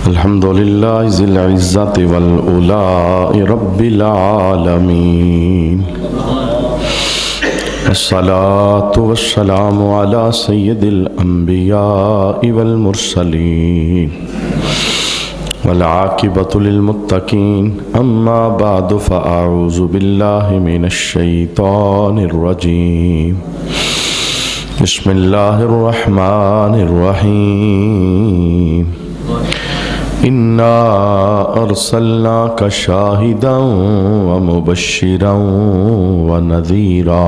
الحمد للہ ذی العزت والعلاء رب العالمین، الصلاة والسلام علی سید الانبیاء والمرسلین والعاقبۃ للمتقین، اما بعد فاعوذ باللہ من الشیطان الرجیم، بسم اللہ الرحمن الرحیم، انا ارسلناک شاہدا ومبشرا ونذیرا،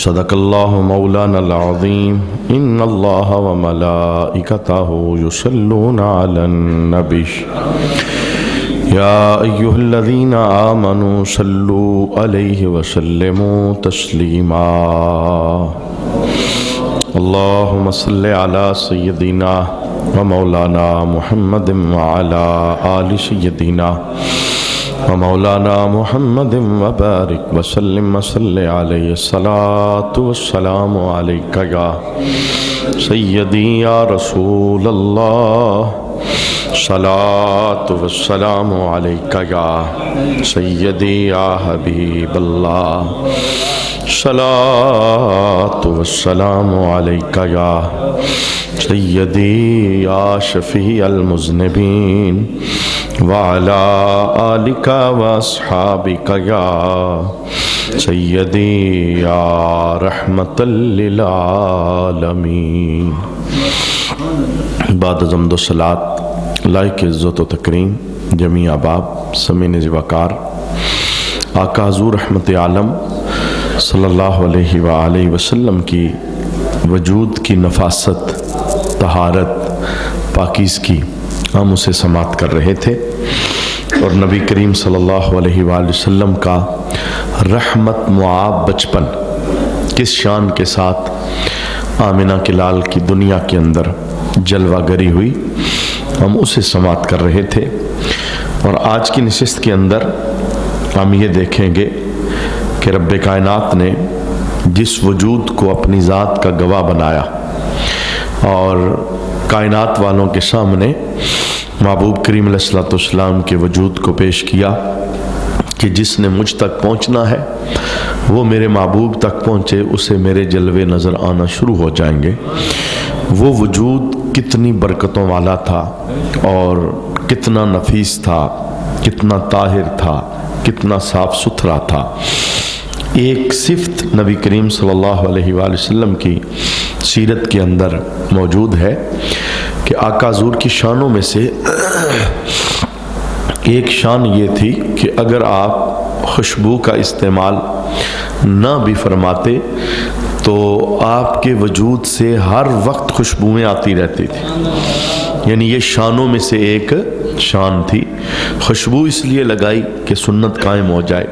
صدق اللہ مولانا العظیم، ان اللہ وملائکتہ یصلون علی النبی، یا ایہا الذین آمنوا صلوا علیہ وسلموا تسلیما، اللہم صل علی سیدنا ومولانا محمد وعلى آل سیدنا ومولانا محمد وبارک وسلم وصل علیہ، الصلاة والسلام علیکہ یا سیدی یا رسول اللہ، الصلاة والسلام علیکہ یا سیدی یا حبیب اللہ، الصلاة والسلام علیکہ یا سیدی یا شفیع المذنبین، وعلی آلک واصحابک یا سیدی یا رحمت للعالمین۔ بعد حمد و صلاۃ لائق عزت و تکریم جمیع احباب سمین وقار آقا حضور رحمت عالم صلی اللہ علیہ وآلہ وسلم کی وجود کی نفاست، طہارت، پاکیزگی ہم اسے سماعت کر رہے تھے، اور نبی کریم صلی اللہ علیہ وآلہ وسلم کا رحمت معاب بچپن کس شان کے ساتھ آمنہ کے لال کی دنیا کے اندر جلوہ گری ہوئی، ہم اسے سماعت کر رہے تھے۔ اور آج کی نشست کے اندر ہم یہ دیکھیں گے کہ رب کائنات نے جس وجود کو اپنی ذات کا گواہ بنایا اور کائنات والوں کے سامنے محبوب کریم علیہ السلام کے وجود کو پیش کیا کہ جس نے مجھ تک پہنچنا ہے وہ میرے محبوب تک پہنچے، اسے میرے جلوے نظر آنا شروع ہو جائیں گے۔ وہ وجود کتنی برکتوں والا تھا اور کتنا نفیس تھا، کتنا طاہر تھا، کتنا صاف ستھرا تھا۔ ایک صفت نبی کریم صلی اللہ علیہ وآلہ وسلم کی سیرت کے اندر موجود ہے کہ آقا حضور کی شانوں میں سے ایک شان یہ تھی کہ اگر آپ خوشبو کا استعمال نہ بھی فرماتے تو آپ کے وجود سے ہر وقت خوشبوئیں آتی رہتی تھی، یعنی یہ شانوں میں سے ایک شان تھی۔ خوشبو اس لیے لگائی کہ سنت قائم ہو جائے،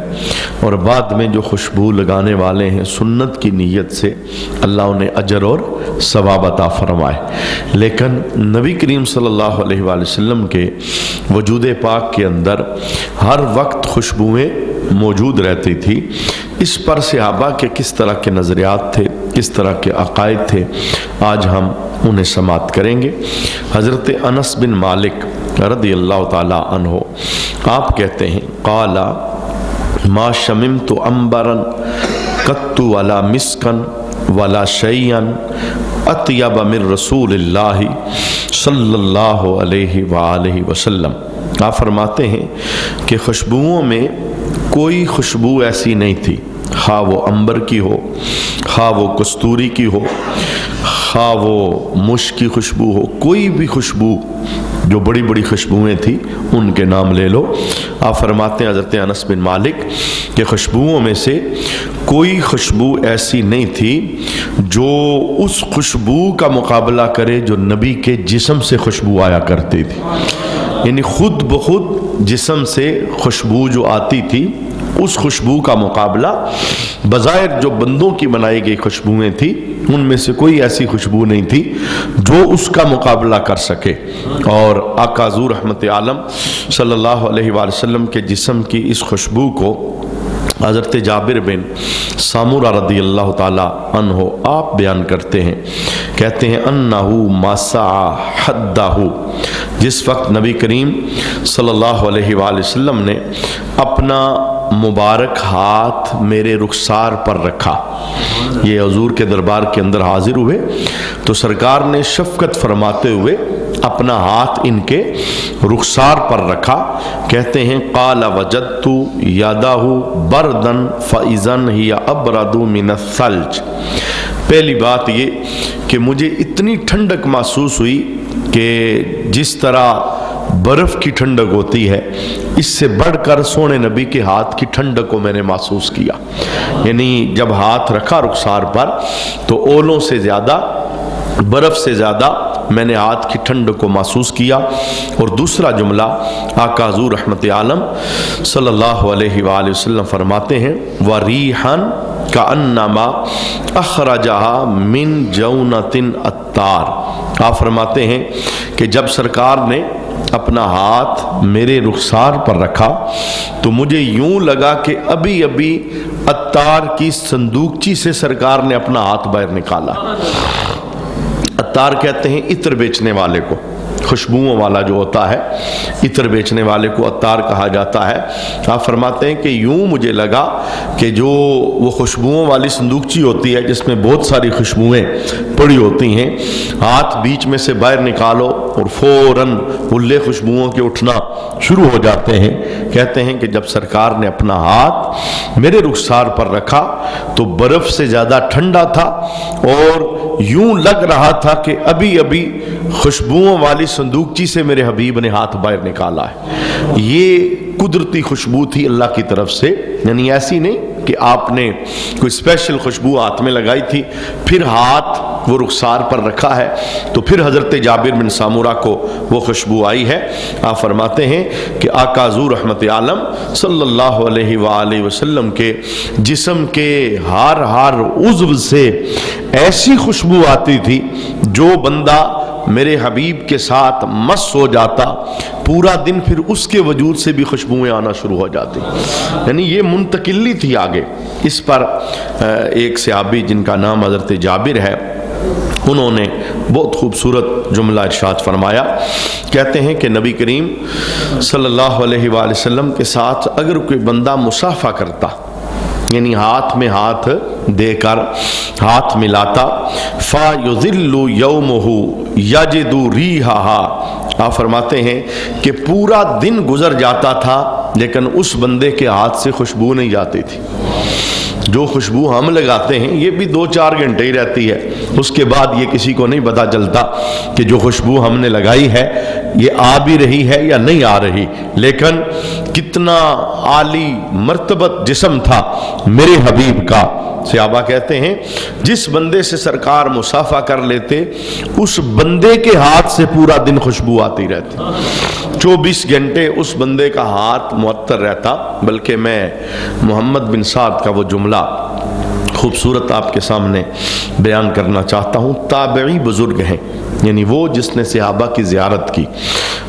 اور بعد میں جو خوشبو لگانے والے ہیں سنت کی نیت سے اللہ انہیں اجر اور ثواب عطا فرمائے۔ لیکن نبی کریم صلی اللہ علیہ وآلہ وسلم کے وجود پاک کے اندر ہر وقت خوشبوئیں موجود رہتی تھی۔ اس پر صحابہ کے کس طرح کے نظریات تھے، کس طرح کے عقائد تھے، آج ہم انہیں سماعت کریں گے۔ حضرت انس بن مالک رضی اللہ تعالی عنہ آپ کہتے ہیں قال ما شممت عنبرا قط ولا مسکا ولا شیئا اطیب من رسول اللہ صلی اللہ علیہ وآلہ وسلم۔ آپ فرماتے ہیں کہ خوشبوؤں میں کوئی خوشبو ایسی نہیں تھی، خواہ وہ عنبر کی ہو، خواہ وہ کستوری کی ہو، خواہ وہ مشک کی خوشبو ہو، کوئی بھی خوشبو جو بڑی بڑی خوشبوئیں تھیں ان کے نام لے لو۔ آپ فرماتے ہیں حضرت انس بن مالک کہ خوشبوؤں میں سے کوئی خوشبو ایسی نہیں تھی جو اس خوشبو کا مقابلہ کرے جو نبی کے جسم سے خوشبو آیا کرتی تھی، یعنی خود بخود جسم سے خوشبو جو آتی تھی اس خوشبو کا مقابلہ بظاہر جو بندوں کی بنائی گئی خوشبوئیں تھیں ان میں سے کوئی ایسی خوشبو نہیں تھی جو اس کا مقابلہ کر سکے۔ اور آقا حضور رحمت عالم صلی اللہ علیہ وآلہ وسلم کے جسم کی اس خوشبو کو حضرت جابر بن سامورہ رضی اللہ تعالی عنہ آپ بیان کرتے ہیں، کہتے ہیں انہو مسع حدہ، جس وقت نبی کریم صلی اللہ علیہ وآلہ وسلم نے اپنا مبارک ہاتھ میرے رخسار پر رکھا، یہ حضور کے دربار کے اندر حاضر ہوئے تو سرکار نے شفقت فرماتے ہوئے اپنا ہاتھ ان کے رخسار پر رکھا، کہتے ہیں قال وجدت یدہ بردن فاذن ہی ابرد من الثلج، پہلی بات یہ کہ مجھے اتنی ٹھنڈک محسوس ہوئی کہ جس طرح برف کی ٹھنڈک ہوتی ہے اس سے بڑھ کر سونے نبی کے ہاتھ کی ٹھنڈک کو میں نے محسوس کیا، یعنی جب ہاتھ رکھا رخسار پر تو اولوں سے زیادہ، برف سے زیادہ میں نے ہاتھ کی ٹھنڈک کو محسوس کیا۔ اور دوسرا جملہ آقا حضور رحمت عالم صلی اللہ علیہ وآلہ وسلم فرماتے ہیں وَرِيحًا كَأَنَّمَا أَخْرَجَهَا مِن جَوْنَةٍ عَطَّارٍ، آپ فرماتے ہیں کہ جب سرکار نے اپنا ہاتھ میرے رخسار پر رکھا تو مجھے یوں لگا کہ ابھی ابھی عطار کی صندوقچی سے سرکار نے اپنا ہاتھ باہر نکالا۔ عطار کہتے ہیں عطر بیچنے والے کو، خوشبوؤں والا جو ہوتا ہے عطر بیچنے والے کو عطار کہا جاتا ہے۔ آپ فرماتے ہیں کہ یوں مجھے لگا کہ جو وہ خوشبوؤں والی صندوقچی ہوتی ہے جس میں بہت ساری خوشبوئیں پڑی ہوتی ہیں، ہاتھ بیچ میں سے باہر نکالو اور فوراً حلے خوشبوؤں کے اٹھنا شروع ہو جاتے ہیں۔ کہتے ہیں کہ جب سرکار نے اپنا ہاتھ میرے رخسار پر رکھا تو برف سے زیادہ ٹھنڈا تھا اور یوں لگ رہا تھا کہ ابھی ابھی خوشبوؤں والی صندوقچی سے میرے حبیب نے ہاتھ باہر نکالا ہے۔ یہ قدرتی خوشبو تھی اللہ کی طرف سے، یعنی ایسی نہیں کہ آپ نے کوئی اسپیشل خوشبو ہاتھ میں لگائی تھی پھر ہاتھ وہ رخسار پر رکھا ہے تو پھر حضرت جابر بن سامورہ کو وہ خوشبو آئی ہے۔ آپ فرماتے ہیں کہ آقا حضور رحمت عالم صلی اللہ علیہ وآلہ وسلم کے جسم کے ہر عضو سے ایسی خوشبو آتی تھی جو بندہ میرے حبیب کے ساتھ مس ہو جاتا پورا دن پھر اس کے وجود سے بھی خوشبوئیں آنا شروع ہو جاتی، یعنی یہ منتقلی تھی آگے۔ اس پر ایک صحابی جن کا نام حضرت جابر ہے انہوں نے بہت خوبصورت جملہ ارشاد فرمایا، کہتے ہیں کہ نبی کریم صلی اللہ علیہ وآلہ وسلم کے ساتھ اگر کوئی بندہ مصافحہ کرتا، یعنی ہاتھ میں ہاتھ دے کر ہاتھ ملاتا، فَيُظِلُّ يَوْمُهُ يَجِدُ رِيحَهَا، آپ فرماتے ہیں کہ پورا دن گزر جاتا تھا لیکن اس بندے کے ہاتھ سے خوشبو نہیں جاتی تھی۔ جو خوشبو ہم لگاتے ہیں یہ بھی 2-4 گھنٹے ہی رہتی ہے، اس کے بعد یہ کسی کو نہیں پتا چلتا کہ جو خوشبو ہم نے لگائی ہے یہ آ بھی رہی ہے یا نہیں آ رہی، لیکن کتنا عالی مرتبت جسم تھا میرے حبیب کا۔ صحابہ کہتے ہیں جس بندے سے سرکار مصافحہ کر لیتے اس بندے کے ہاتھ سے پورا دن خوشبو آتی رہتی، 24 گھنٹے اس بندے کا ہاتھ معطر رہتا۔ بلکہ میں محمد بن سعد کا وہ جملہ خوبصورت آپ کے سامنے بیان کرنا چاہتا ہوں۔ تابعی بزرگ ہیں، یعنی وہ جس نے صحابہ کی زیارت کی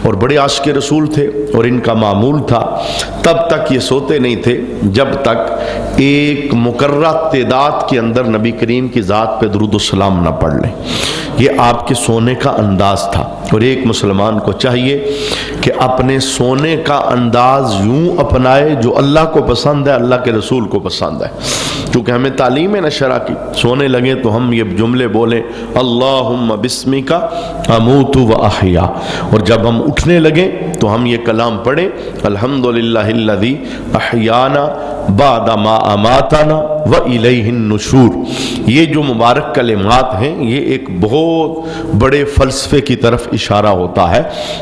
اور بڑے عاشق رسول تھے، اور ان کا معمول تھا تب تک یہ سوتے نہیں تھے جب تک ایک مقررہ تعداد کے اندر نبی کریم کی ذات پہ درود و سلام نہ پڑھ لیں۔ یہ آپ کے سونے کا انداز تھا، اور ایک مسلمان کو چاہیے کہ اپنے سونے کا انداز یوں اپنائے جو اللہ کو پسند ہے، اللہ کے رسول کو پسند ہے، کیونکہ ہمیں تعلیم ہے نا شرع کی۔ سونے لگے تو ہم یہ جملے بولیں اللہم بسمک اموت و احیا، اور جب ہم اٹھنے لگیں تو ہم یہ کلام پڑھیں الحمدللہ الذی احیانا بعد ما اماتنا و الیہ النشور۔ یہ جو مبارک کلمات ہیں یہ ایک بہت بڑے فلسفے کی طرف اشارہ ہوتا ہے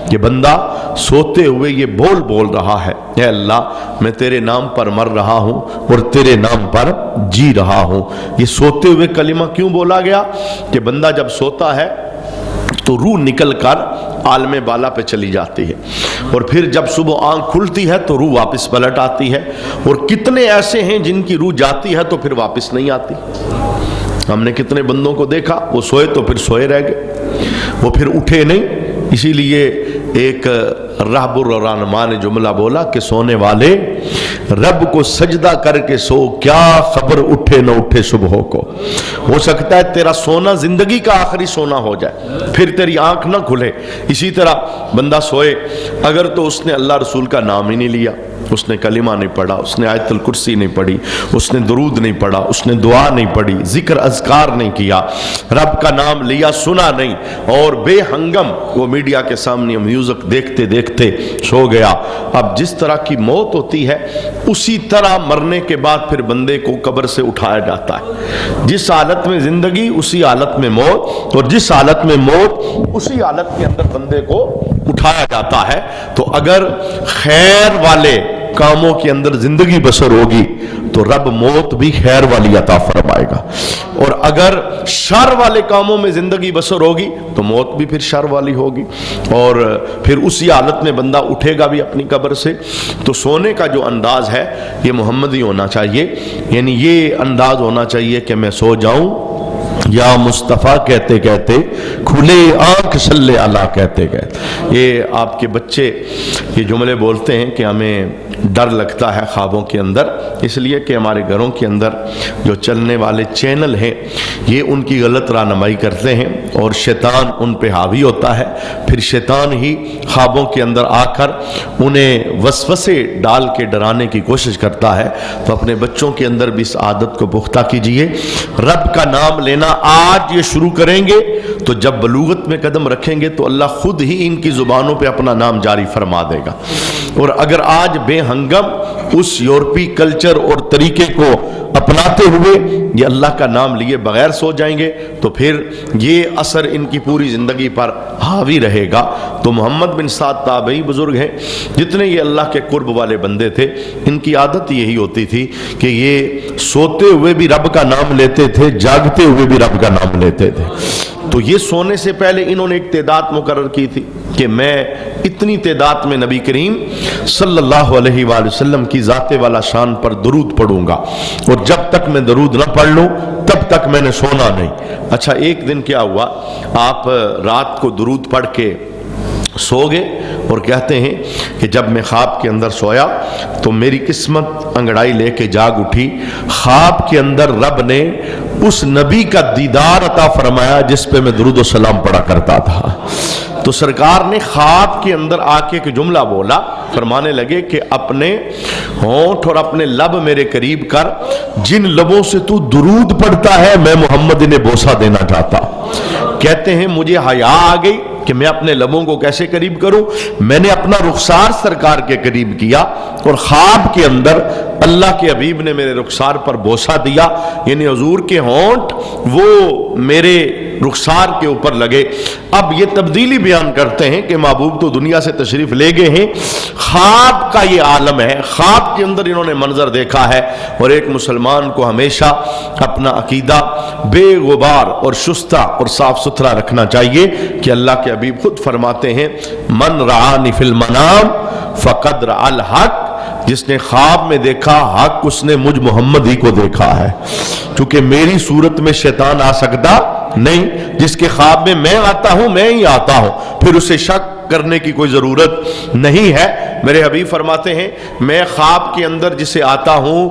کہ بندہ سوتے ہوئے یہ بول رہا ہے، اے اللہ میں تیرے نام پر مر رہا ہوں اور تیرے نام پر جی رہا ہوں۔ یہ سوتے ہوئے کلمہ کیوں بولا گیا کہ بندہ جب سوتا ہے تو روح نکل کر عالم بالا پہ چلی جاتی ہے، اور پھر جب صبح آنکھ کھلتی ہے تو روح واپس پلٹ آتی ہے، اور کتنے ایسے ہیں جن کی روح جاتی ہے تو پھر واپس نہیں آتی۔ ہم نے کتنے بندوں کو دیکھا وہ سوئے تو پھر سوئے رہ گئے، وہ پھر اٹھے نہیں۔ اسی لیے ایک رہبر اور رہنما نے جملہ بولا کہ سونے والے رب کو سجدہ کر کے سو، کیا خبر اٹھے نہ اٹھے صبح کو۔ ہو سکتا ہے تیرا سونا زندگی کا آخری سونا ہو جائے، پھر تیری آنکھ نہ کھلے۔ اسی طرح بندہ سوئے اگر تو اس نے اللہ رسول کا نام ہی نہیں لیا، اس نے کلمہ نہیں پڑھا، اس نے آیت الکرسی نہیں پڑھی، اس نے درود نہیں پڑھا، اس نے دعا نہیں پڑھی، ذکر اذکار نہیں کیا، رب کا نام لیا سنا نہیں، اور بے ہنگم وہ میڈیا کے سامنے میوزک دیکھتے دیکھتے سو گیا۔ اب جس طرح کی موت ہوتی ہے اسی طرح مرنے کے بعد پھر بندے کو قبر سے اٹھایا جاتا ہے۔ جس حالت میں زندگی اسی حالت میں موت، اور جس حالت میں موت اسی حالت کے اندر بندے کو اٹھایا جاتا ہے۔ تو اگر خیر والے کاموں کے اندر زندگی بسر ہوگی تو رب موت بھی خیر والی عطا فرمائے گا، اور اگر شر والے کاموں میں زندگی بسر ہوگی تو موت بھی پھر شر والی ہوگی، اور پھر اسی حالت میں بندہ اٹھے گا بھی اپنی قبر سے۔ تو سونے کا جو انداز ہے یہ محمدی ہونا چاہیے، یعنی یہ انداز ہونا چاہیے کہ میں سو جاؤں یا مصطفیٰ کہتے کہتے کھلے آنکھ صلی اللہ کہتے کہتے۔ یہ آپ کے بچے یہ جملے بولتے ہیں کہ ہمیں ڈر لگتا ہے خوابوں کے اندر، اس لیے کہ ہمارے گھروں کے اندر جو چلنے والے چینل ہیں یہ ان کی غلط رہنمائی کرتے ہیں، اور شیطان ان پہ حاوی ہوتا ہے، پھر شیطان ہی خوابوں کے اندر آ کر انہیں وسوسے ڈال کے ڈرانے کی کوشش کرتا ہے۔ تو اپنے بچوں کے اندر بھی اس عادت کو پختہ کیجئے، رب کا نام لینا آج یہ شروع کریں گے تو جب بلوغت میں قدم رکھیں گے تو اللہ خود ہی ان کی زبانوں پہ اپنا نام جاری فرما دے گا۔ اور اگر آج بے ہنگم اس یورپی کلچر اور طریقے کو اپناتے ہوئے یہ اللہ کا نام لیے بغیر سو جائیں گے تو پھر یہ اثر ان کی پوری زندگی پر حاوی رہے گا۔ تو محمد بن سعد تابعی بزرگ ہیں، جتنے یہ اللہ کے قرب والے بندے تھے، ان کی عادت یہی ہوتی تھی کہ یہ سوتے ہوئے بھی رب کا نام لیتے تھے، جاگتے ہوئے بھی رب کا نام لیتے تھے۔ تو یہ سونے سے پہلے انہوں نے ایک تعداد مقرر کی تھی کہ میں اتنی تعداد میں نبی کریم صلی اللہ علیہ وآلہ وسلم کی ذات والا شان پر درود پڑھوں گا، اور جب تک میں درود نہ پڑھ لوں تب تک میں نے سونا نہیں۔ اچھا ایک دن کیا ہوا، آپ رات کو درود پڑھ کے سو گئے، اور کہتے ہیں کہ جب میں خواب کے اندر سویا تو میری قسمت انگڑائی لے کے جاگ اٹھی، خواب کے اندر رب نے اس نبی کا دیدار عطا فرمایا جس پہ میں درود و سلام پڑھا کرتا تھا۔ تو سرکار نے خواب کے اندر آ کے ایک جملہ بولا، فرمانے لگے کہ اپنے ہونٹ اور اپنے لب میرے قریب کر، جن لبوں سے تو درود پڑھتا ہے میں محمد انہیں بوسہ دینا چاہتا۔ کہتے ہیں مجھے حیا آ گئی کہ میں اپنے لبوں کو کیسے قریب کروں، میں نے اپنا رخسار سرکار کے قریب کیا، اور خواب کے اندر اللہ کے حبیب نے میرے رخسار پر بوسہ دیا، یعنی حضور کے ہونٹ وہ میرے رخسار کے اوپر لگے۔ اب یہ تبدیلی بیان کرتے ہیں کہ محبوب تو دنیا سے تشریف لے گئے ہیں، خواب کا یہ عالم ہے، خواب کے اندر انہوں نے منظر دیکھا ہے۔ اور ایک مسلمان کو ہمیشہ اپنا عقیدہ بے غبار اور شستہ اور صاف ستھرا رکھنا چاہیے کہ اللہ کے حبیب خود فرماتے ہیں من رعانی فی المنام فقد رعا الحق، جس نے خواب میں دیکھا حق اس نے مجھ محمد ہی کو دیکھا ہے، کیونکہ میری صورت میں شیطان آ سکتا نہیں، جس کے خواب میں میں آتا ہوں میں ہی آتا ہوں، پھر اسے شک کرنے کی کوئی ضرورت نہیں ہے۔ میرے حبیب فرماتے ہیں میں خواب کے اندر جسے آتا ہوں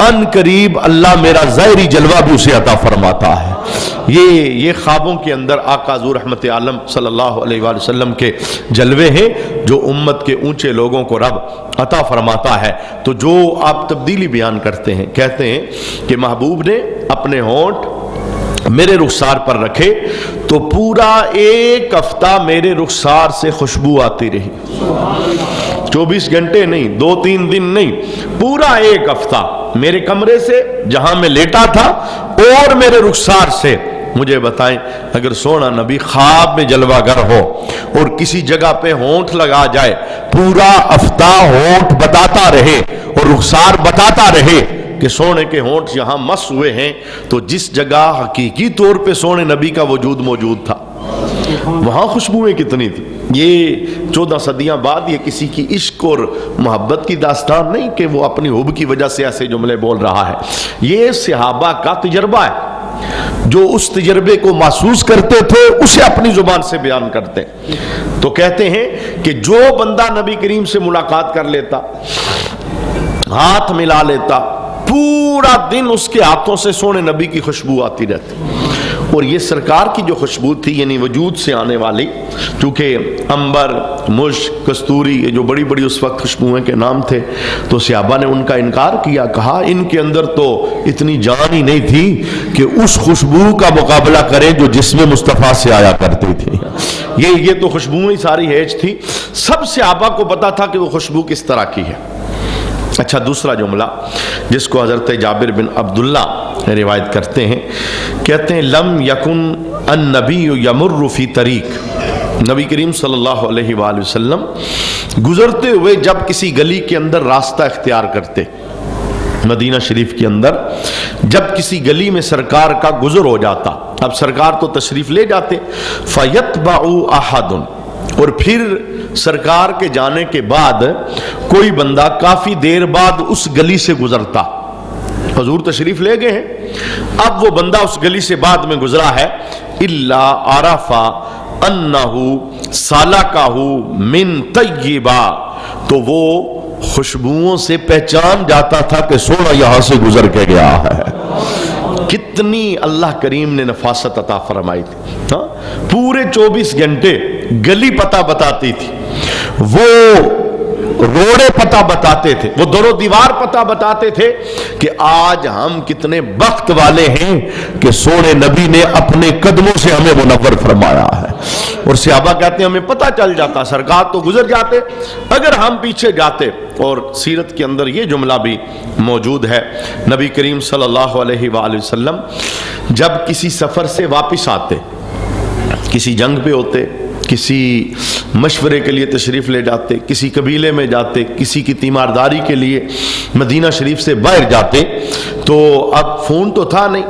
ان قریب اللہ میرا ظاہری جلوہ بھی اسے عطا فرماتا ہے۔ یہ خوابوں کے اندر آقا حضور رحمت عالم صلی اللہ علیہ وآلہ وسلم کے جلوے ہیں جو امت کے اونچے لوگوں کو رب عطا فرماتا ہے۔ تو جو آپ تبدیلی بیان کرتے ہیں، کہتے ہیں کہ محبوب نے اپنے ہونٹ میرے رخسار پر رکھے تو پورا ایک ہفتہ میرے رخسار سے خوشبو آتی رہی، 24 گھنٹے نہیں، 2-3 دن نہیں، پورا ایک ہفتہ میرے کمرے سے جہاں میں لیٹا تھا اور میرے رخسار سے۔ مجھے بتائیں اگر سونا نبی خواب میں جلوہ گر ہو اور کسی جگہ پہ ہونٹ لگا جائے، پورا ہفتہ ہونٹ بتاتا رہے اور رخسار بتاتا رہے کہ سونے کے ہونٹ یہاں مس ہوئے ہیں، تو جس جگہ حقیقی طور پہ سونے نبی کا وجود موجود تھا وہاں خوشبوئیں کتنی تھی۔ یہ 14 صدیاں بعد یہ کسی کی عشق اور محبت کی داستان نہیں کہ وہ اپنی حب کی وجہ سے ایسے جملے بول رہا ہے، یہ صحابہ کا تجربہ ہے۔ جو اس تجربے کو محسوس کرتے تھے اسے اپنی زبان سے بیان کرتے ہیں. تو کہتے ہیں کہ جو بندہ نبی کریم سے ملاقات کر لیتا، ہاتھ ملا لیتا، پورا دن اس کے ہاتھوں سے سونے نبی کی خوشبو آتی رہتی. اور یہ سرکار کی جو خوشبو تھی، یعنی وجود سے آنے والی، چونکہ عنبر، مشک، کستوری، یہ جو بڑی بڑی اس وقت خوشبوئیں کے نام تھے، تو صحابہ نے ان کا انکار کیا. کہا ان کے اندر تو اتنی جان ہی نہیں تھی کہ اس خوشبو کا مقابلہ کریں جو جسم مصطفیٰ سے آیا کرتی تھی. یہ تو خوشبوئیں ساری ہیج تھی. سب صحابہ کو پتا تھا کہ وہ خوشبو کس طرح کی ہے. اچھا، دوسرا جملہ جس کو حضرت جابر بن عبداللہ روایت کرتے ہیں، کہتے ہیں لم یکن النبی یمر فی طریق، نبی کریم صلی اللہ علیہ وآلہ وسلم گزرتے ہوئے جب کسی گلی کے اندر راستہ اختیار کرتے، مدینہ شریف کے اندر جب کسی گلی میں سرکار کا گزر ہو جاتا، اب سرکار تو تشریف لے جاتے، فَيَتْبَعُ أَحَدٌ، اور پھر سرکار کے جانے کے بعد کوئی بندہ کافی دیر بعد اس گلی سے گزرتا. حضور تشریف لے گئے ہیں، اب وہ بندہ اس گلی سے بعد میں گزرا ہے، الا عرف انہ سالکہ من طیبہ، تو وہ خوشبوؤں سے پہچان جاتا تھا کہ سونا یہاں سے گزر کے گیا ہے. کتنی اللہ کریم نے نفاست عطا فرمائی تھی. پورے 24 گھنٹے گلی پتہ بتاتی تھی، وہ روڑے پتہ بتاتے تھے، وہ در و دیوار پتہ بتاتے تھے کہ آج ہم کتنے بخت والے ہیں کہ سونے نبی نے اپنے قدموں سے ہمیں منور فرمایا ہے. اور صحابہ کہتے ہیں ہمیں پتہ چل جاتا، سرکار تو گزر جاتے، اگر ہم پیچھے جاتے. اور سیرت کے اندر یہ جملہ بھی موجود ہے، نبی کریم صلی اللہ علیہ وآلہ وسلم جب کسی سفر سے واپس آتے، کسی جنگ پہ ہوتے، کسی مشورے کے لیے تشریف لے جاتے، کسی قبیلے میں جاتے، کسی کی تیمارداری کے لیے مدینہ شریف سے باہر جاتے، تو اب فون تو تھا نہیں،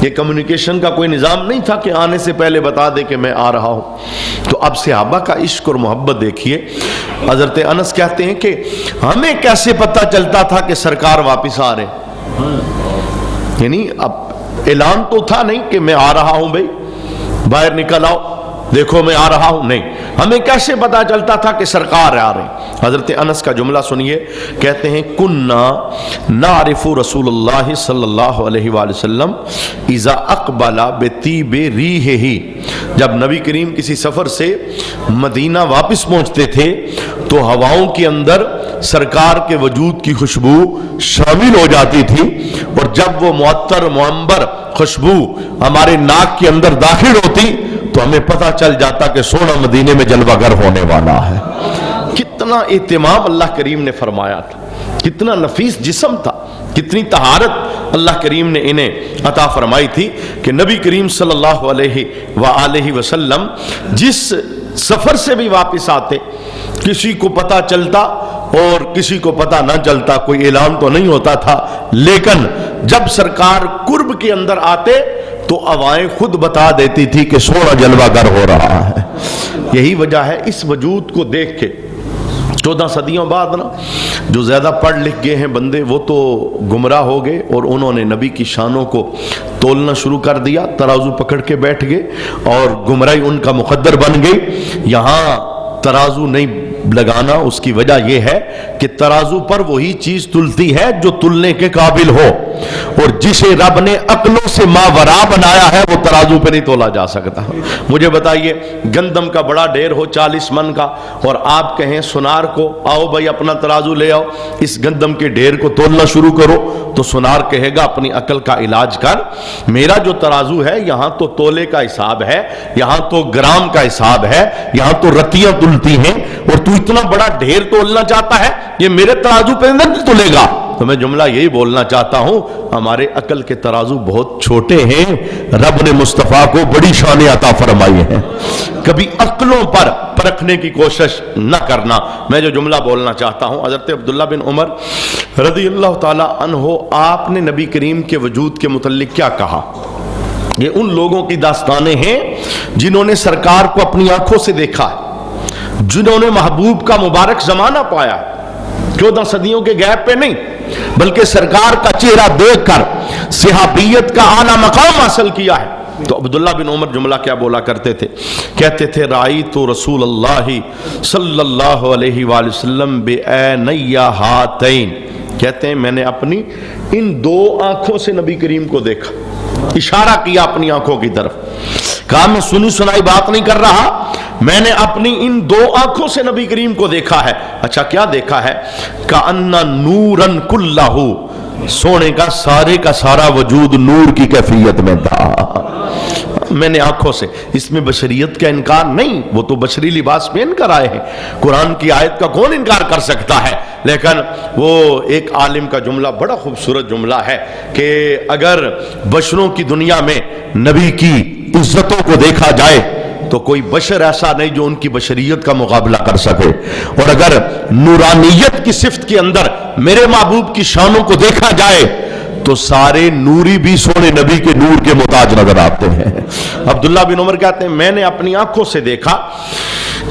یہ کمیونیکیشن کا کوئی نظام نہیں تھا کہ آنے سے پہلے بتا دے کہ میں آ رہا ہوں. تو اب صحابہ کا عشق اور محبت دیکھیے. حضرت انس کہتے ہیں کہ ہمیں کیسے پتہ چلتا تھا کہ سرکار واپس آ رہے ہیں، یعنی اب اعلان تو تھا نہیں کہ میں آ رہا ہوں، بھائی باہر نکل آؤ دیکھو میں آ رہا ہوں، نہیں، ہمیں کیسے پتا چلتا تھا کہ سرکار آ رہے ہیں. حضرت انس کا جملہ سنیے، کہتے ہیں کننا نعرف رسول اللہ صلی اللہ علیہ وآلہ وسلم اذا اقبل بطیب ریحہ، جب نبی کریم کسی سفر سے مدینہ واپس پہنچتے تھے تو ہواؤں کے اندر سرکار کے وجود کی خوشبو شامل ہو جاتی تھی، اور جب وہ معطر معمبر خوشبو ہمارے ناک کے اندر داخل ہوتی تو ہمیں پتہ چل جاتا کہ سونا مدینے میں جلوہ گر ہونے والا ہے. کتنا اہتمام اللہ کریم نے فرمایا تھا، کتنا نفیس جسم تھا، کتنی طہارت اللہ کریم نے انہیں عطا فرمائی تھی کہ نبی کریم صلی اللہ علیہ وآلہ وسلم جس سفر سے بھی واپس آتے، کسی کو پتہ چلتا اور کسی کو پتہ نہ چلتا، کوئی اعلان تو نہیں ہوتا تھا، لیکن جب سرکار قرب کے اندر آتے تو ہوائیں خود بتا دیتی تھی کہ سونا جلوہ گر ہو رہا ہے. یہی وجہ ہے اس وجود کو دیکھ کے 14 صدیوں بعد نا جو زیادہ پڑھ لکھ گئے ہیں بندے وہ تو گمراہ ہو گئے، اور انہوں نے نبی کی شانوں کو تولنا شروع کر دیا، ترازو پکڑ کے بیٹھ گئے اور گمراہی ان کا مقدر بن گئی. یہاں ترازو نہیں لگانا، اس کی وجہ یہ ہے کہ ترازو پر وہی چیز تلتی ہے جو تلنے کے قابل ہو، اور جسے رب نے عقلوں سے ماورا بنایا ہے وہ ترازو پہ نہیں تولا جا سکتا. مجھے بتائیے گندم کا بڑا ڈھیر ہو 40 من کا، اور آپ کہیں سونار کو آؤ بھائی اپنا ترازو لے آؤ، اس گندم کے ڈھیر کو تولنا شروع کرو، تو سونار کہے گا اپنی عقل کا علاج کر، میرا جو ترازو ہے یہاں تو تولے کا حساب ہے، یہاں تو گرام کا حساب ہے، یہاں تو رتیاں تلتی ہیں، اور تو اتنا بڑا ڈھیر تولنا چاہتا ہے، یہ میرے ترازو پہ نہیں تلے گا. تو میں جملہ یہی بولنا چاہتا ہوں، ہمارے عقل کے ترازو بہت چھوٹے ہیں، رب نے مصطفیٰ کو بڑی شان عطا فرمائی ہے. کبھی عقلوں پر پرکھنے کی کوشش نہ کرنا. میں جو جملہ بولنا چاہتا ہوں، حضرت عبداللہ بن عمر رضی اللہ تعالی عنہ، آپ نے نبی کریم کے وجود کے متعلق کیا کہا؟ یہ ان لوگوں کی داستانیں ہیں جنہوں نے سرکار کو اپنی آنکھوں سے دیکھا ہے، جنہوں نے محبوب کا مبارک زمانہ پایا، 14 صدیوں کے گیپ پہ نہیں. بلکہ سرکار کا چہرہ دیکھ کر صحابیت کا اعلیٰ مقام حاصل کیا ہے۔ تو عبداللہ بن عمر جملہ کیا بولا کرتے تھے؟ کہتے تھے رأیت رسول اللہ صلی اللہ علیہ وآلہ وسلم بعینی ہاتین، کہتے ہیں میں نے اپنی ان دو آنکھوں سے نبی کریم کو دیکھا، اشارہ کیا اپنی آنکھوں کی طرف، کہا میں سنی سنائی بات نہیں کر رہا، میں نے اپنی ان دو آنکھوں سے نبی کریم کو دیکھا ہے۔ اچھا کیا دیکھا ہے؟ کأن نورن کلہ، سونے کا سارا وجود نور کی کیفیت میں تھا۔ میں نے آنکھوں سے، اس میں بشریت کا انکار نہیں، وہ تو بشری لباس پہن کر آئے ہیں، قرآن کی آیت کا کون انکار کر سکتا ہے؟ لیکن وہ ایک عالم کا جملہ بڑا خوبصورت جملہ ہے کہ اگر بشروں کی دنیا میں نبی کی عزتوں کو دیکھا جائے تو کوئی بشر ایسا نہیں جو ان کی بشریت کا مقابلہ کر سکے، اور اگر نورانیت کی صفت کے اندر میرے محبوب کی شانوں کو دیکھا جائے تو سارے نوری بھی سونے نبی کے نور کے محتاج نظر آتے ہیں۔ عبداللہ بن عمر کہتے ہیں میں نے اپنی آنکھوں سے دیکھا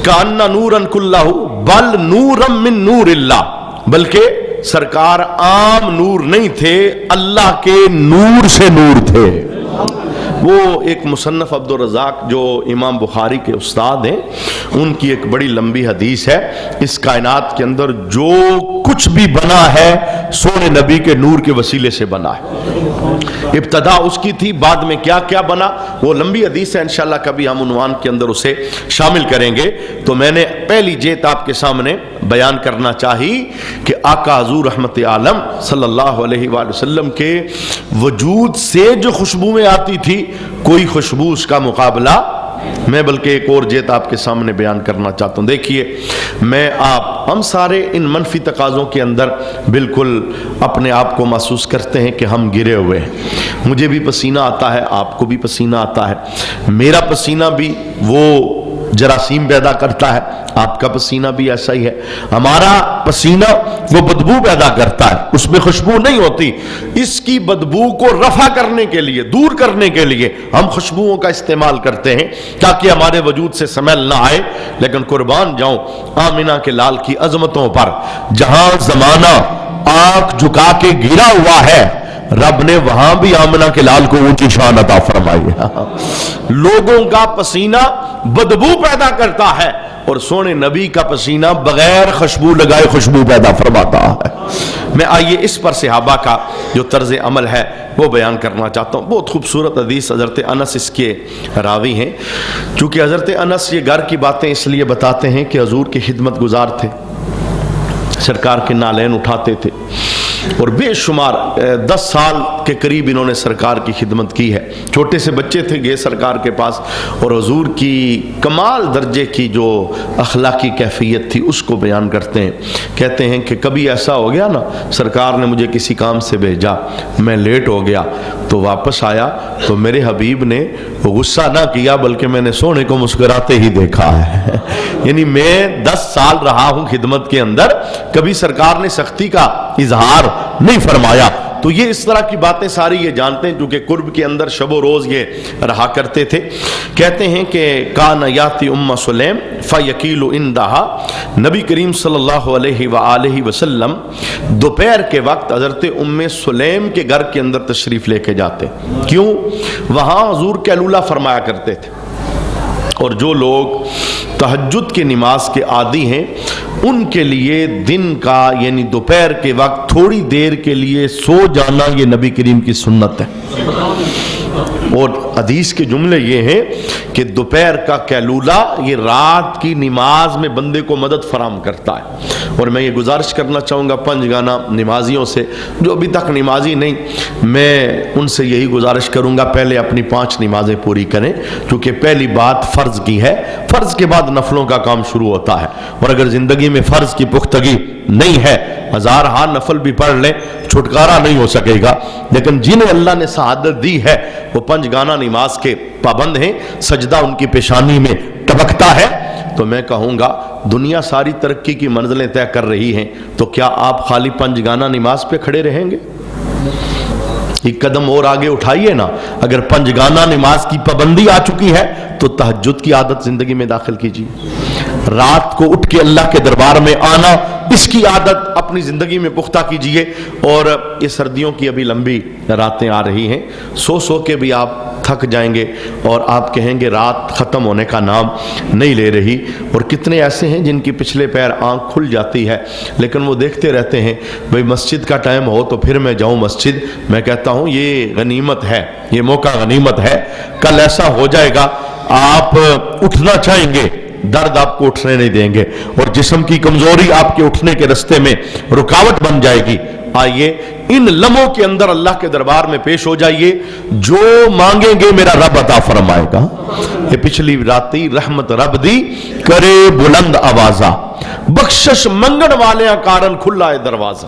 کأن نورن کلہ بل نورم من نور اللہ، بلکہ سرکار عام نور نہیں تھے، اللہ کے نور سے نور تھے۔ وہ ایک مصنف عبدالرزاق جو امام بخاری کے استاد ہیں، ان کی ایک بڑی لمبی حدیث ہے، اس کائنات کے اندر جو کچھ بھی بنا ہے سونے نبی کے نور کے وسیلے سے بنا ہے۔ ابتدا اس کی تھی، بعد میں کیا کیا بنا، وہ لمبی حدیث ہے، انشاءاللہ کبھی ہم عنوان کے اندر اسے شامل کریں گے۔ تو میں نے پہلی جیت آپ کے سامنے بیان کرنا چاہی کہ آقا حضور رحمت عالم صلی اللہ علیہ وآلہ وسلم کے وجود سے جو خوشبوئیں آتی تھی، کوئی خوشبو اس کا مقابلہ میں بلکہ ایک اور جیت آپ کے سامنے بیان کرنا چاہتا ہوں۔ دیکھیے میں ہم سارے ان منفی تقاضوں کے اندر بالکل اپنے آپ کو محسوس کرتے ہیں کہ ہم گرے ہوئے ہیں، مجھے بھی پسینہ آتا ہے، آپ کو بھی پسینہ آتا ہے، میرا پسینہ بھی وہ جراثیم پیدا کرتا ہے، آپ کا پسینہ بھی ایسا ہی ہے، ہمارا پسینہ وہ بدبو پیدا کرتا ہے، اس میں خوشبو نہیں ہوتی، اس کی بدبو کو رفع کرنے کے لیے، دور کرنے کے لیے ہم خوشبوؤں کا استعمال کرتے ہیں تاکہ ہمارے وجود سے سمیل نہ آئے۔ لیکن قربان جاؤں آمنہ کے لال کی عظمتوں پر، جہاں زمانہ آنکھ جھکا کے گرا ہوا ہے، رب نے وہاں بھی آمنہ کے لال کو اونچی شان عطا فرمائی ہے۔ لوگوں کا پسینہ بدبو پیدا کرتا ہے اور سونے نبی کا پسینہ بغیر خوشبو لگائے خوشبو پیدا فرماتا ہے۔ میں آئیے اس پر صحابہ کا جو طرز عمل ہے وہ بیان کرنا چاہتا ہوں۔ بہت خوبصورت حدیث، حضرت انس اس کے راوی ہیں، چونکہ حضرت انس یہ گھر کی باتیں اس لیے بتاتے ہیں کہ حضور کے خدمت گزار تھے، سرکار کے نالین اٹھاتے تھے، اور بے شمار 10 سال کے قریب انہوں نے سرکار کی خدمت کی ہے۔ چھوٹے سے بچے تھے، گئے سرکار کے پاس اور حضور کی کمال درجے کی جو اخلاقی کیفیت تھی اس کو بیان کرتے ہیں۔ کہتے ہیں کہ کبھی ایسا ہو گیا نا، سرکار نے مجھے کسی کام سے بھیجا، میں لیٹ ہو گیا، تو واپس آیا تو میرے حبیب نے غصہ نہ کیا بلکہ میں نے سونے کو مسکراتے ہی دیکھا ہے۔ یعنی میں 10 سال رہا ہوں خدمت کے اندر، کبھی سرکار نے سختی کا اظہار نہیں فرمایا۔ تو یہ اس طرح کی باتیں ساری یہ جانتے ہیں کیونکہ قرب کے اندر شب و روز یہ رہا کرتے تھے۔ کہتے ہیں کہ کان یاتی ام سلیم فیقیل اندہا، نبی کریم صلی اللہ علیہ وآلہ وسلم دوپہر کے وقت حضرت ام سلیم کے گھر کے اندر تشریف لے کے جاتے۔ کیوں؟ وہاں حضور قیلولہ فرمایا کرتے تھے، اور جو لوگ تہجد کی نماز کے عادی ہیں ان کے لیے دن کا یعنی دوپہر کے وقت تھوڑی دیر کے لیے سو جانا یہ نبی کریم کی سنت ہے۔ اور حدیث کے جملے یہ ہیں کہ دوپہر کا قیلولہ یہ رات کی نماز میں بندے کو مدد فراہم کرتا ہے۔ اور میں یہ گزارش کرنا چاہوں گا پنجگانہ نمازیوں سے جو ابھی تک نمازی نہیں، میں ان سے یہی گزارش کروں گا پہلے اپنی 5 نمازیں پوری کریں، کیونکہ پہلی بات فرض کی ہے، فرض کے بعد نفلوں کا کام شروع ہوتا ہے، اور اگر زندگی میں فرض کی پختگی نہیں ہے 1000 نفل بھی پڑھ لیں چھٹکارا نہیں ہو سکے گا۔ لیکن جنہیں اللہ نے سعادت دی ہے وہ پنجگانہ نماز کے پابند ہیں، سجدہ ان کی پیشانی میں ٹپکتا ہے، تو میں کہوں گا دنیا ساری ترقی کی منزلیں طے کر رہی ہیں، تو کیا آپ خالی پنجگانہ نماز پہ کھڑے رہیں گے؟ ایک قدم اور آگے اٹھائیے نا، اگر پنجگانہ نماز کی پابندی آ چکی ہے تو تہجد کی عادت زندگی میں داخل کیجیے، رات کو اٹھ کے اللہ کے دربار میں آنا، اس کی عادت اپنی زندگی میں پختہ کیجئے. اور یہ سردیوں کی ابھی لمبی راتیں آ رہی ہیں, سو سو کے بھی آپ تھک جائیں گے اور آپ کہیں گے رات ختم ہونے کا نام نہیں لے رہی. اور کتنے ایسے ہیں جن کی پچھلے پیر آنکھ کھل جاتی ہے لیکن وہ دیکھتے رہتے ہیں بھئی مسجد کا ٹائم ہو تو پھر میں جاؤں مسجد. میں کہتا ہوں یہ غنیمت ہے, یہ موقع غنیمت ہے. کل ایسا ہو جائے گا آپ اٹھنا چاہیں گے, درد آپ کو اٹھنے نہیں دیں گے اور جسم کی کمزوری آپ کے اٹھنے کے رستے میں رکاوٹ بن جائے گی. آئیے ان لمحوں کے اندر اللہ کے دربار میں پیش ہو جائیے, جو مانگیں گے میرا رب عطا فرمائے گا. یہ پچھلی راتی رحمت رب دی کرے بلند آوازہ, بخشش منگن والے کارن کھلا ہے دروازہ.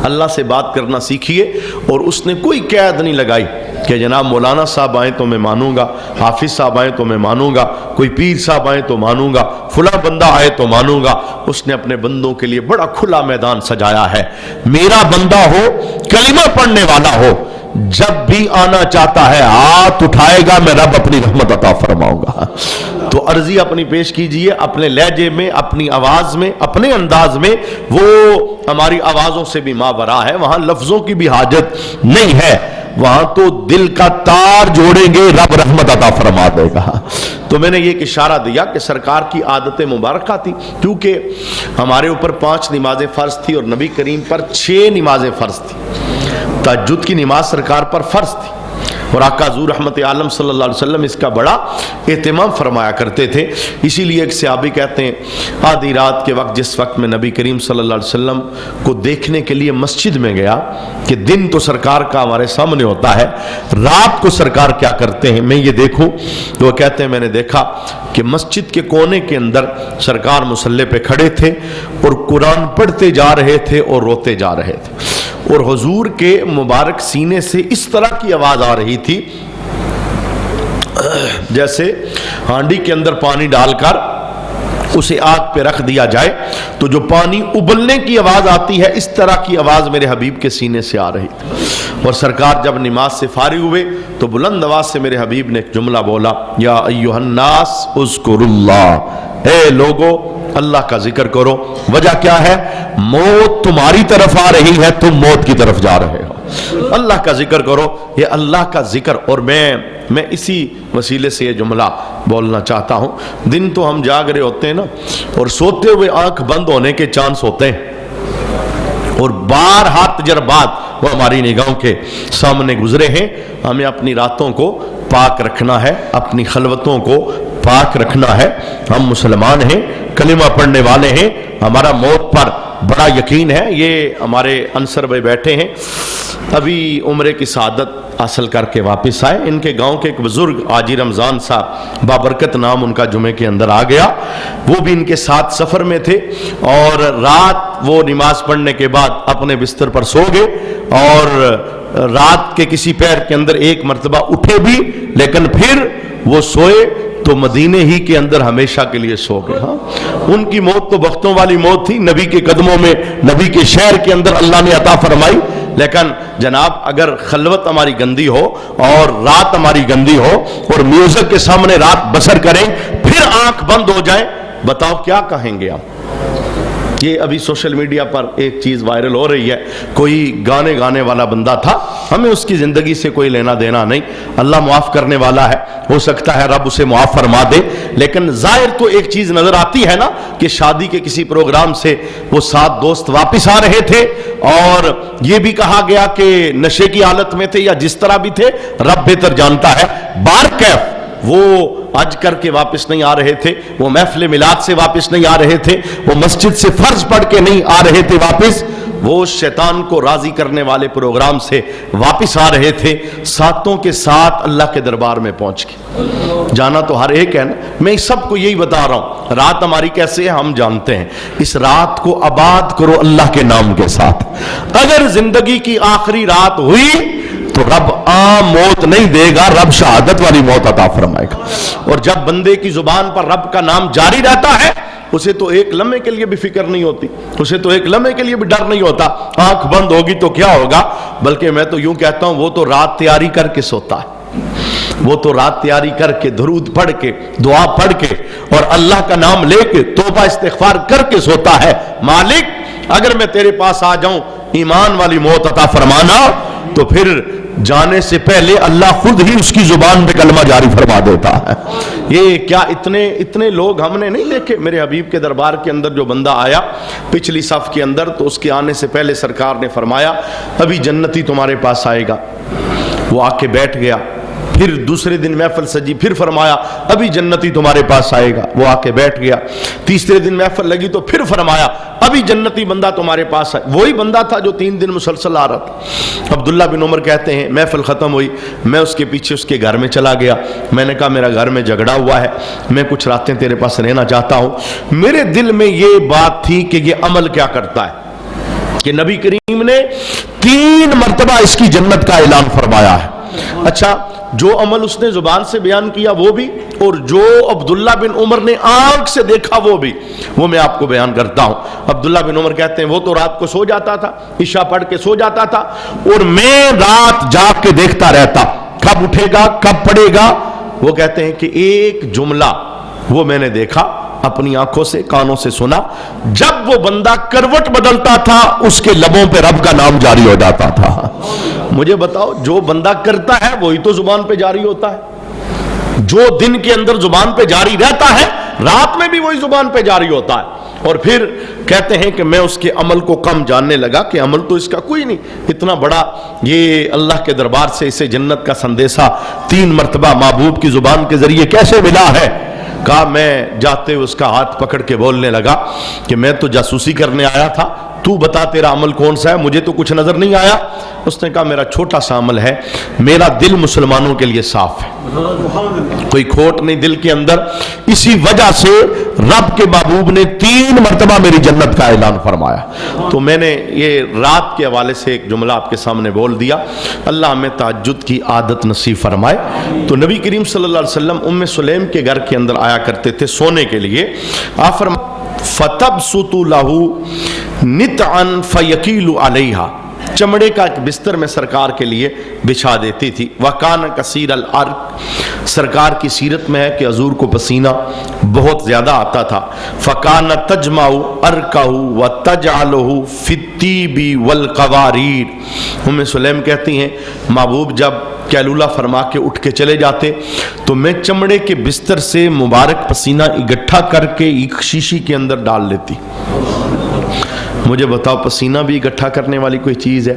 اللہ سے بات کرنا سیکھیے. اور اس نے کوئی قید نہیں لگائی کہ جناب مولانا صاحب آئیں تو میں مانوں گا, حافظ صاحب آئیں تو میں مانوں گا, کوئی پیر صاحب آئیں تو مانوں گا, فلاں بندہ آئے تو مانوں گا. اس نے اپنے بندوں کے لیے بڑا کھلا میدان سجایا ہے. میرا بندہ ہو, کلمہ پڑھنے والا ہو, جب بھی آنا چاہتا ہے ہاتھ اٹھائے گا, میں رب اپنی رحمت عطا فرماؤں گا. تو عرضی اپنی پیش کیجئے اپنے لہجے میں, اپنی آواز میں, اپنے انداز میں. وہ ہماری آوازوں سے بھی ماورا ہے, وہاں لفظوں کی بھی حاجت نہیں ہے, وہاں تو دل کا تار جوڑیں گے رب رحمت عطا فرما دے گا. تو میں نے یہ اشارہ دیا کہ سرکار کی عادت مبارکہ تھی, کیونکہ ہمارے اوپر 5 نمازیں فرض تھی اور نبی کریم پر 6 نمازیں فرض تھی. تہجد کی نماز سرکار پر فرض تھی اور آقا حضور رحمت عالم صلی اللہ علیہ وسلم اس کا بڑا اہتمام فرمایا کرتے تھے. اسی لیے ایک صحابی کہتے ہیں آدھی رات کے وقت, جس وقت میں نبی کریم صلی اللہ علیہ وسلم کو دیکھنے کے لیے مسجد میں گیا, کہ دن تو سرکار کا ہمارے سامنے ہوتا ہے, رات کو سرکار کیا کرتے ہیں میں یہ دیکھوں. تو وہ کہتے ہیں میں نے دیکھا کہ مسجد کے کونے کے اندر سرکار مصلی پہ کھڑے تھے اور قرآن پڑھتے جا رہے تھے اور روتے جا رہے تھے, اور حضور کے مبارک سینے سے اس طرح کی آواز آ رہی تھی جیسے ہانڈی کے اندر پانی ڈال کر اسے آگ پہ رکھ دیا جائے تو جو پانی ابلنے کی آواز آتی ہے, اس طرح کی آواز میرے حبیب کے سینے سے آ رہی تھی. اور سرکار جب نماز سے فارغ ہوئے تو بلند آواز سے میرے حبیب نے ایک جملہ بولا, یا ایھا الناس اذکروا اللہ, اے لوگو اللہ کا ذکر کرو. وجہ کیا ہے؟ موت تمہاری طرف آ رہی ہے, تم موت کی طرف جا رہے ہو. اللہ کا ذکر کرو, یہ اللہ کا ذکر. اور میں اسی وسیلے سے یہ جملہ بولنا چاہتا ہوں. دن تو ہم جاگ رہے ہوتے ہیں نا, اور سوتے ہوئے آنکھ بند ہونے کے چانس ہوتے ہیں, اور بارہا تجربات وہ ہماری نگاہوں کے سامنے گزرے ہیں. ہمیں اپنی راتوں کو پاک رکھنا ہے, اپنی خلوتوں کو پاک رکھنا ہے. ہم مسلمان ہیں, کلمہ پڑھنے والے ہیں, ہمارا موت پر بڑا یقین ہے. یہ ہمارے انصر بھائی بیٹھے ہیں, ابھی عمرے کی سعادت حاصل کر کے واپس آئے. ان کے گاؤں کے ایک بزرگ حاجی رمضان صاحب, بابرکت نام ان کا, جمعے کے اندر آ گیا. وہ بھی ان کے ساتھ سفر میں تھے, اور رات وہ نماز پڑھنے کے بعد اپنے بستر پر سو گئے, اور رات کے کسی پیر کے اندر ایک مرتبہ اٹھے بھی, لیکن پھر وہ سوئے تو مدینے ہی کے اندر ہمیشہ کے لیے سو گئے. ہاں, ان کی موت تو بختوں والی موت تھی, نبی کے قدموں میں, نبی کے شہر کے اندر اللہ نے عطا فرمائی. لیکن جناب اگر خلوت ہماری گندی ہو اور رات ہماری گندی ہو اور میوزک کے سامنے رات بسر کریں, پھر آنکھ بند ہو جائیں, بتاؤ کیا کہیں گے آپ؟ یہ ابھی سوشل میڈیا پر ایک چیز وائرل ہو رہی ہے, کوئی گانے والا بندہ تھا, ہمیں اس کی زندگی سے کوئی لینا دینا نہیں, اللہ معاف کرنے والا ہے, ہو سکتا ہے رب اسے معاف فرما دے. لیکن ظاہر تو ایک چیز نظر آتی ہے نا کہ شادی کے کسی پروگرام سے وہ 7 دوست واپس آ رہے تھے, اور یہ بھی کہا گیا کہ نشے کی حالت میں تھے یا جس طرح بھی تھے, رب بہتر جانتا ہے. بارکیف وہ حج کر کے واپس نہیں آ رہے تھے, وہ محفل میلاد سے واپس نہیں آ رہے تھے, وہ مسجد سے فرض پڑھ کے نہیں آ رہے تھے واپس, وہ شیطان کو راضی کرنے والے پروگرام سے واپس آ رہے تھے. ساتوں کے ساتھ اللہ کے دربار میں پہنچ کے جانا تو ہر ایک ہے نا. میں سب کو یہی بتا رہا ہوں, رات ہماری کیسے ہے ہم جانتے ہیں. اس رات کو آباد کرو اللہ کے نام کے ساتھ. اگر زندگی کی آخری رات ہوئی تو رب عام موت نہیں دے گا, رب شہادت والی موت عطا فرمائے گا. اور جب بندے کی زبان پر رب کا نام جاری رہتا ہے, اسے تو ایک لمحے کے لیے بھی فکر نہیں ہوتی, اسے تو ایک لمحے کے لیے بھی ڈر نہیں ہوتا. آنکھ بند ہوگی تو کیا ہوگا, بلکہ میں تو یوں کہتا ہوں وہ تو رات تیاری کر کے سوتا ہے. وہ تو رات تیاری کر کے درود پڑھ کے دعا پڑھ کے اور اللہ کا نام لے کے توبہ استغفار کر کے سوتا ہے، مالک اگر میں تیرے پاس آ جاؤں ایمان والی موت عطا فرمانا، تو پھر جانے سے پہلے اللہ خود ہی اس کی زبان پہ کلمہ جاری فرما دیتا ہے۔ یہ کیا اتنے لوگ ہم نے نہیں دیکھے؟ میرے حبیب کے دربار کے اندر جو بندہ آیا پچھلی صف کے اندر، تو اس کے آنے سے پہلے سرکار نے فرمایا ابھی جنتی تمہارے پاس آئے گا، وہ آ کے بیٹھ گیا۔ پھر دوسرے دن محفل سجی، پھر فرمایا ابھی جنتی تمہارے پاس آئے گا، وہ آ کے بیٹھ گیا۔ تیسرے دن محفل لگی تو پھر فرمایا ابھی جنتی بندہ تمہارے پاس آئے، وہی بندہ تھا جو 3 دن مسلسل آ رہا تھا۔ عبداللہ بن عمر کہتے ہیں محفل ختم ہوئی، میں اس کے پیچھے اس کے گھر میں چلا گیا، میں نے کہا میرا گھر میں جھگڑا ہوا ہے، میں کچھ راتیں تیرے پاس رہنا چاہتا ہوں۔ میرے دل میں یہ بات تھی کہ یہ عمل کیا کرتا ہے، کہ نبی کریم نے 3 مرتبہ اس کی جنت کا اعلان فرمایا ہے۔ اچھا، جو عمل اس نے زبان سے بیان کیا وہ بھی، اور جو عبداللہ بن عمر نے آنکھ سے دیکھا وہ بھی، وہ میں آپ کو بیان کرتا ہوں۔ عبداللہ بن عمر کہتے ہیں وہ تو رات کو سو جاتا تھا، عشاء پڑھ کے سو جاتا تھا، اور میں رات جاگ کے دیکھتا رہتا کب اٹھے گا کب پڑے گا۔ وہ کہتے ہیں کہ ایک جملہ وہ میں نے دیکھا، اپنی آنکھوں سے کانوں سے سنا، جب وہ بندہ کروٹ بدلتا تھا اس کے لبوں پہ رب کا نام جاری ہو جاتا تھا۔ مجھے بتاؤ، جو بندہ کرتا ہے وہی تو زبان پہ جاری ہوتا ہے، جو دن کے اندر زبان پہ جاری رہتا ہے رات میں بھی وہی زبان پہ جاری ہوتا ہے۔ اور پھر کہتے ہیں کہ میں اس کے عمل کو کم جاننے لگا کہ عمل تو اس کا کوئی نہیں، اتنا بڑا یہ اللہ کے دربار سے اسے جنت کا سندیسہ 3 مرتبہ محبوب کی زبان کے ذریعے کیسے ملا ہے۔ کہا میں جاتے ہوئے اس کا ہاتھ پکڑ کے بولنے لگا کہ میں تو جاسوسی کرنے آیا تھا، تو بتا تیرا عمل کون سا ہے، مجھے تو کچھ نظر نہیں آیا۔ اس نے کہا میرا چھوٹا سا عمل ہے، میرا دل مسلمانوں کے لیے صاف ہے، کوئی کھوٹ نہیں دل کے اندر، اسی وجہ سے رب کے محبوب نے 3 مرتبہ میری جنت کا اعلان فرمایا۔ تو میں نے یہ رات کے حوالے سے ایک جملہ آپ کے سامنے بول دیا، اللہ ہمیں تہجد کی عادت نصیب فرمائے۔ تو نبی کریم صلی اللہ علیہ وسلم ام سلیم کے گھر کے اندر آیا کرتے تھے سونے کے لیے، آپ فرمایا فَتَبْسُطُ لَهُ نِتْعًا فَيَقِيلُ عَلَيْهَا، چمڑے کا ایک بستر میں سرکار کے لیے بچھا دیتی تھی۔ وَكَانَ كَثِيرَ الْعَرْقِ، سرکار کی سیرت میں ہے کہ حضور کو پسینہ بہت زیادہ آتا تھا۔ فَكَانَ تَجْمَعُ عَرْقَهُ وَتَجْعَلُهُ فِي الطِّيبِ وَالْقَوَارِيرِ، ام سلیم کہتی ہیں محبوب جب کیلولہ فرما کے اٹھ کے چلے جاتے تو میں چمڑے کے بستر سے مبارک پسینہ اکٹھا کر کے ایک شیشی کے اندر ڈال لیتی۔ مجھے بتاؤ، پسینہ بھی اکٹھا کرنے والی کوئی چیز ہے؟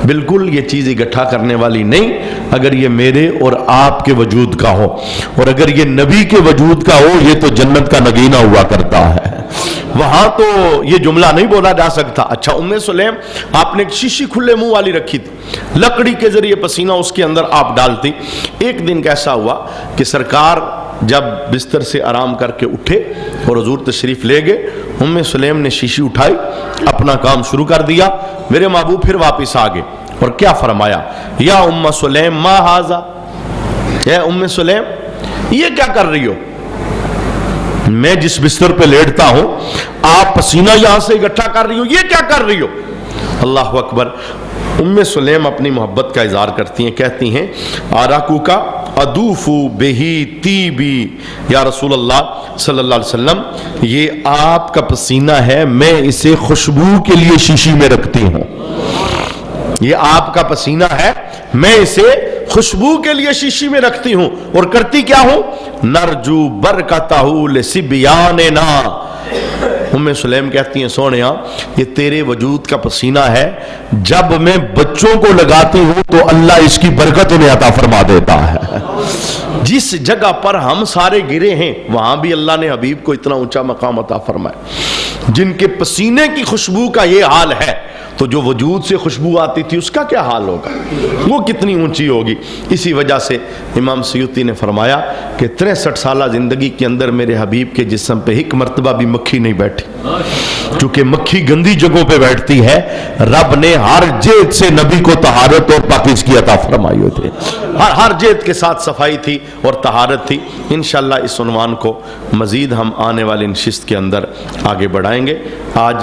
بالکل یہ چیز اکٹھا کرنے والی نہیں، اگر یہ میرے اور آپ کے وجود کا ہو، اور اگر یہ نبی کے وجود کا ہو، یہ تو جنت کا نگینہ ہوا کرتا ہے، وہاں تو یہ جملہ نہیں بولا جا سکتا۔ اچھا، ام سلیم آپ نے ایک شیشی کھلے منہ والی رکھی تھی، لکڑی کے ذریعے پسینہ اس کے اندر آپ ڈالتی۔ ایک دن کیسا ہوا کہ سرکار جب بستر سے آرام کر کے اٹھے اور حضور تشریف لے گئے، ام سلیم نے شیشی اٹھائی، اپنا کام شروع کر دیا، میرے محبوب پھر واپس آ گئے اور کیا فرمایا، یا ام سلیم ما ھذا، اے ام سلیم یہ کیا کر رہی ہو، میں جس بستر پہ لیٹتا ہوں آپ پسینہ یہاں سے اکٹھا کر رہی ہو، یہ کیا کر رہی ہو۔ اللہ اکبر۔ ام سلیم اپنی محبت کا اظہار کرتی ہیں، کہتی ہیں آراکو کا ادوفو بہی تیبی، یا رسول اللہ صلی اللہ علیہ وسلم یہ آپ کا پسینہ ہے، میں اسے خوشبو کے لیے شیشی میں رکھتی ہوں، یہ آپ کا پسینہ ہے، میں اسے خوشبو کے لیے شیشی میں رکھتی ہوں، اور کرتی کیا ہوں، نرجو برکتہ لصبیاننا۔ ام سلیم کہتی ہیں سونیا یہ تیرے وجود کا پسینہ ہے، جب میں بچوں کو لگاتی ہوں تو اللہ اس کی برکت انہیں عطا فرما دیتا ہے۔ جس جگہ پر ہم سارے گرے ہیں وہاں بھی اللہ نے حبیب کو اتنا اونچا مقام عطا فرمایا۔ جن کے پسینے کی خوشبو کا یہ حال ہے تو جو وجود سے خوشبو آتی تھی اس کا کیا حال ہوگا، وہ کتنی اونچی ہوگی۔ اسی وجہ سے امام سیوطی نے فرمایا کہ 63 سالہ زندگی کے اندر میرے حبیب کے جسم پہ ایک مرتبہ بھی مکھی نہیں بیٹھی، چونکہ مکھی گندی جگہوں پہ بیٹھتی ہے، رب نے ہر جیت سے نبی کو طہارت اور پاکیزگی عطا فرمائی ہوئی تھی، ہر جیت کے ساتھ صفائی تھی اور طہارت تھی۔ انشاءاللہ اس عنوان کو مزید ہم آنے والی نشست کے اندر آگے بڑھائیں گے۔ آج